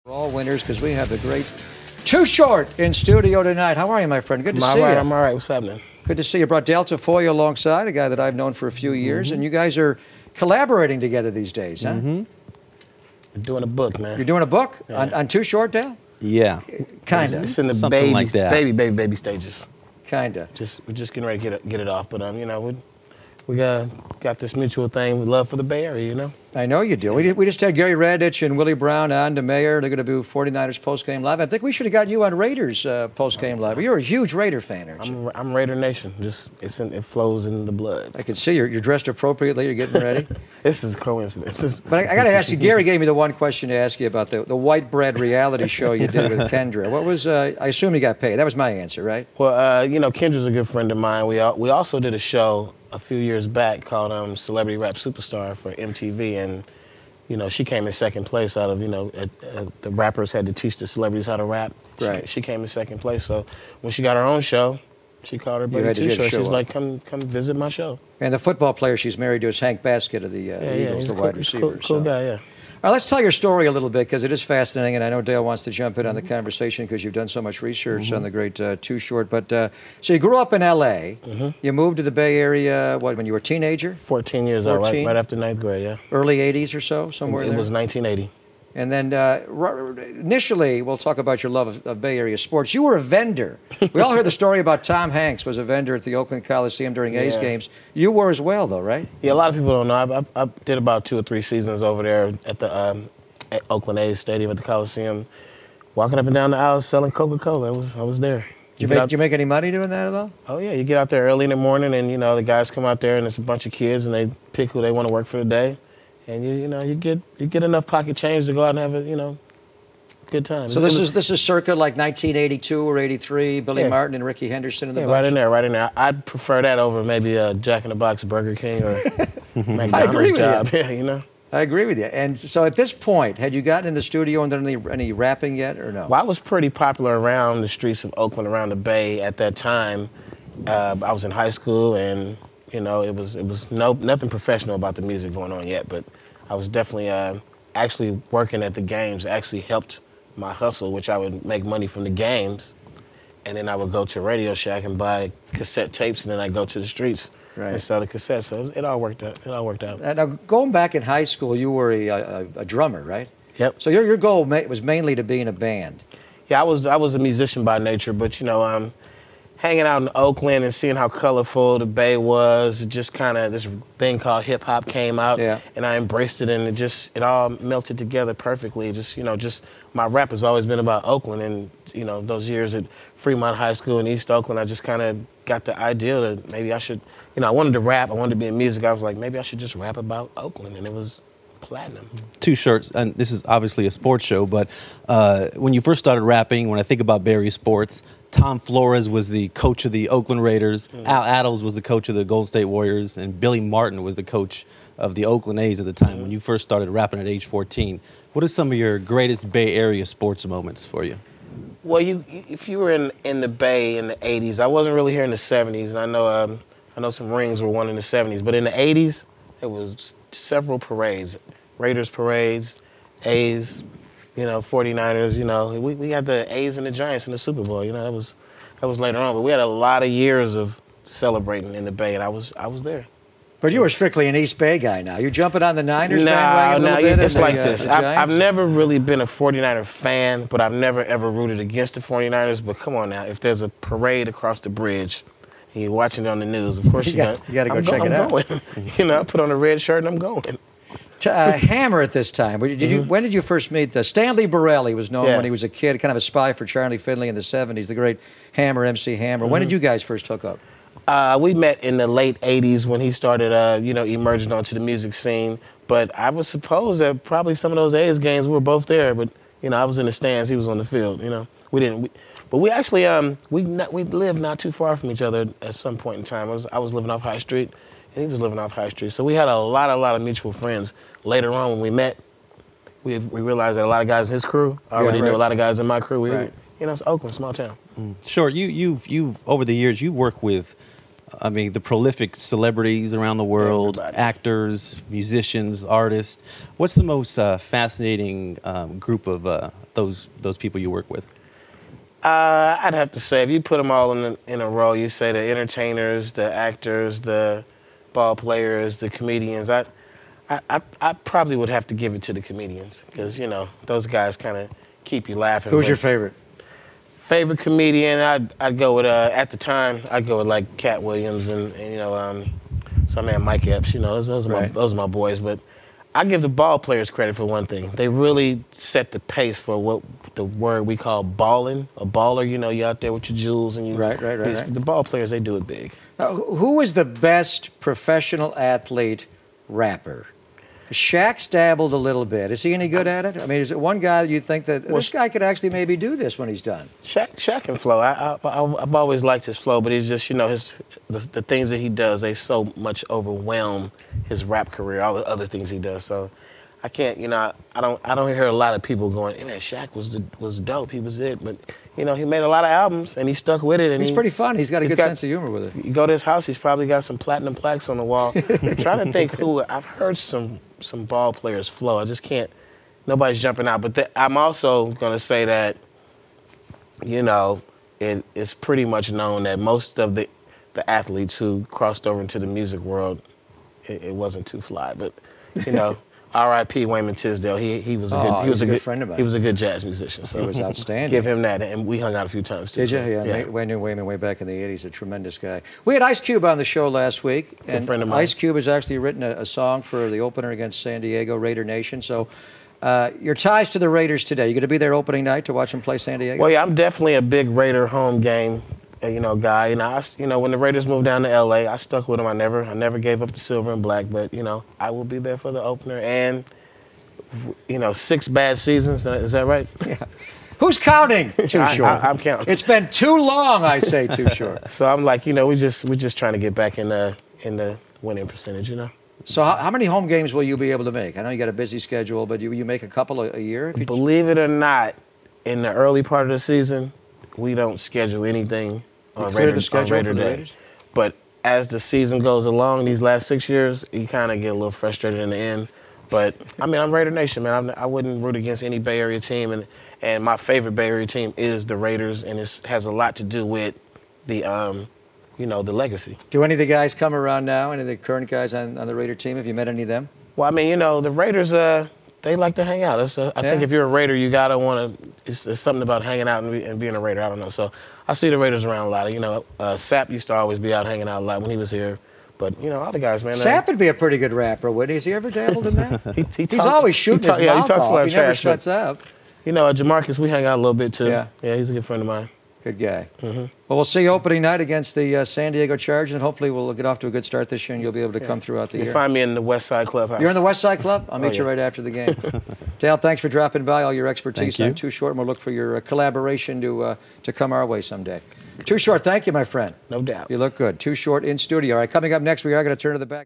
We're all winners because we have the great Too Short in studio tonight. How are you, my friend? Good to see you. I'm all right. What's happening? Good to see you. Brought Dale Tafoya alongside, a guy that I've known for a few years, and you guys are collaborating together these days, huh? We're doing a book, man. You're doing a book on Too Short, Dale? Yeah. Kind of. It's in the Something like that. baby stages. Kind of. We're just getting ready to get it off, but you know, we got this mutual thing with love for the Bay Area, you know. I know you do. We just had Gary Radich and Willie Brown on, the mayor. They're going to do 49ers postgame live. I think we should have got you on Raiders postgame live. You're a huge Raider fan, aren't you? I'm Raider Nation. It flows in the blood. I can see you're dressed appropriately. You're getting ready. This is a coincidence. But I got to ask you, Gary gave me the one question to ask you about the white bread reality show you did with Kendra. What was, I assume you got paid. That was my answer, right? Well, you know, Kendra's a good friend of mine. We also did a show a few years back called Celebrity Rap Superstar for MTV, and you know, she came in second place out of, you know, the rappers had to teach the celebrities how to rap. Right. She came in second place. So when she got her own show, she called her buddy Too Short. She's like, come visit my show. And the football player she's married to is Hank Baskett of the Eagles, the wide receiver. Cool guy, yeah. All right, let's tell your story a little bit because it is fascinating, and I know Dale wants to jump in on the conversation because you've done so much research on the great Too Short. But so you grew up in L.A. You moved to the Bay Area, when you were a teenager? 14 years old, right after ninth grade, yeah. Early 80s or so, somewhere in there? It was 1980. And then initially, we'll talk about your love of Bay Area sports. You were a vendor. We all heard the story about Tom Hanks was a vendor at the Oakland Coliseum during A's games. You were as well, though, right? Yeah, a lot of people don't know. I did about 2 or 3 seasons over there at the at Oakland A's Stadium at the Coliseum, walking up and down the aisles selling Coca-Cola. I was there. Did you make any money doing that at all? Oh, yeah. You get out there early in the morning, and, you know, the guys come out there, and it's a bunch of kids, and they pick who they want to work for the day. And you get enough pocket change to go out and have a, you know, good time. So this is circa like 1982 or 83. Billy Martin and Ricky Henderson in the bunch? right in there. I'd prefer that over maybe a Jack in the Box, Burger King, or McDonald's job. Yeah, you know. I agree with you. And so at this point, had you gotten in the studio and done any rapping yet, or no? Well, I was pretty popular around the streets of Oakland, around the Bay at that time. I was in high school, and you know, it was nothing professional about the music going on yet, but I was definitely actually working at the games actually helped my hustle, which I would make money from the games, and then I would go to Radio Shack and buy cassette tapes, and then I'd go to the streets and sell the cassettes. So it all worked out. Now, going back in high school, you were a drummer, right? Yep. So your goal was mainly to be in a band. Yeah, I was a musician by nature, but you know, hanging out in Oakland and seeing how colorful the Bay was, just kind of this thing called hip hop came out, and I embraced it, and it all melted together perfectly. Just my rap has always been about Oakland, and you know, those years at Fremont High School in East Oakland, I just kind of got the idea that maybe I should, you know, I wanted to rap, I wanted to be in music. I was like, maybe I should just rap about Oakland, and it was platinum. Too Short, and this is obviously a sports show, but when you first started rapping, when I think about Bay Area sports, Tom Flores was the coach of the Oakland Raiders, Al Attles was the coach of the Golden State Warriors, and Billy Martin was the coach of the Oakland A's at the time when you first started rapping at age 14. What are some of your greatest Bay Area sports moments for you? Well, if you were in the Bay in the 80s, I wasn't really here in the 70s, and I know some rings were won in the 70s, but in the 80s, there was several parades, Raiders parades, A's, you know, 49ers, you know. We had the A's and the Giants in the Super Bowl, you know, that was later on, but we had a lot of years of celebrating in the Bay, and I was there. But you were strictly an East Bay guy now. You jumping on the Niners bandwagon a little bit? It's like this. I've never really been a 49er fan, but I've never, ever rooted against the 49ers. But come on now, if there's a parade across the bridge and you're watching it on the news, of course you got to go check it out. Going. You know, I put on a red shirt and I'm going. Hammer at this time. When did you first meet Stanley Burrell? He was known when he was a kid, kind of a spy for Charlie Finley in the 70s, the great Hammer, MC Hammer. When did you guys first hook up? We met in the late 80s when he started, you know, emerging onto the music scene. But I would suppose that probably some of those A's games we were both there. But, you know, I was in the stands, he was on the field, you know. But we actually, we lived not too far from each other at some point in time. I was living off High Street, and he was living off High Street. So we had a lot of mutual friends. Later on when we met, we realized that a lot of guys in his crew already knew a lot of guys in my crew. You know, it's Oakland, small town. Sure, you've over the years, you work with I mean, the prolific celebrities around the world, Everybody. actors, musicians, artists. What's the most fascinating group of those people you work with? I'd have to say, if you put them all in a row, you say the entertainers, the actors, the ball players, the comedians. I probably would have to give it to the comedians because, you know, those guys kind of keep you laughing. Who's your favorite? Favorite comedian? I'd go with, at the time, I'd go with like Cat Williams and you know, some man Mike Epps. You know, those are my boys. But I give the ball players credit for one thing. They really set the pace for what the word we call balling. A baller, you know, you out there with your jewels and you. Right. The ball players, they do it big. Who is the best professional athlete rapper? Shaq's dabbled a little bit. Is he any good at it? I mean, is it one guy that you think that this guy could actually maybe do this when he's done? Shaq can flow. I've always liked his flow, but he's just, you know, the things that he does, they so much overwhelm his rap career, all the other things he does. So I can't, you know, I don't hear a lot of people going, hey, man, Shaq was dope. He was it. But, you know, he made a lot of albums and he stuck with it. And he's pretty fun. He's got a good sense of humor with it. You go to his house, he's probably got some platinum plaques on the wall. I'm trying to think who. I've heard some ball players flow. I just can't. Nobody's jumping out. But I'm also going to say that, you know, it's pretty much known that most of the athletes who crossed over into the music world, it wasn't too fly. But, you know, R.I.P. Wayman Tisdale. He was a good friend of mine. He was a good jazz musician. So he was outstanding. Give him that, and we hung out a few times too. Did you? Yeah. I knew Wayman way back in the '80s. A tremendous guy. We had Ice Cube on the show last week, and friend of mine. Ice Cube has actually written a song for the opener against San Diego, Raider Nation. So, your ties to the Raiders today. You going to be there opening night to watch them play San Diego? Well, yeah, I'm definitely a big Raider home game, you know, guy. You know, when the Raiders moved down to L.A., I stuck with them. I never gave up the silver and black. But you know, I will be there for the opener and. You know, 6 bad seasons. Is that right? Yeah. Who's counting? Too short. I'm counting. It's been too long. I say too short. So I'm like, you know, we're just trying to get back in the winning percentage. You know. So how many home games will you be able to make? I know you got a busy schedule, but you make a couple a year. Believe it or not, in the early part of the season, we don't schedule anything on Raider Day. But as the season goes along, these last 6 years, you kind of get a little frustrated in the end. But, I mean, I'm Raider Nation, man. I wouldn't root against any Bay Area team. And my favorite Bay Area team is the Raiders, and it has a lot to do with the, you know, the legacy. Do any of the guys come around now, any of the current guys on the Raider team? Have you met any of them? Well, I mean, you know, the Raiders, they like to hang out. I think if you're a Raider, you got to want to, there's something about hanging out and being a Raider. I don't know. So I see the Raiders around a lot. You know, Sapp used to always be out hanging out a lot when he was here. But, you know, all the guys, man. Sapp would be a pretty good rapper, wouldn't he? Has he ever dabbled in that? He's always shooting his mouth he talks off. A lot of he never trash, shuts up. You know, Jamarcus, we hang out a little bit, too. Yeah. Yeah, he's a good friend of mine. Good guy. Well, we'll see you opening night against the San Diego Chargers, and hopefully we'll get off to a good start this year, and you'll be able to come throughout the year. You can find me in the West Side Clubhouse. You're in the West Side Club? I'll meet you right after the game. Dale, thanks for dropping by, all your expertise on Too Short, and we'll look for your collaboration to come our way someday. Too Short, thank you, my friend. No doubt. You look good. Too Short in studio. All right, coming up next, we are going to turn to the back.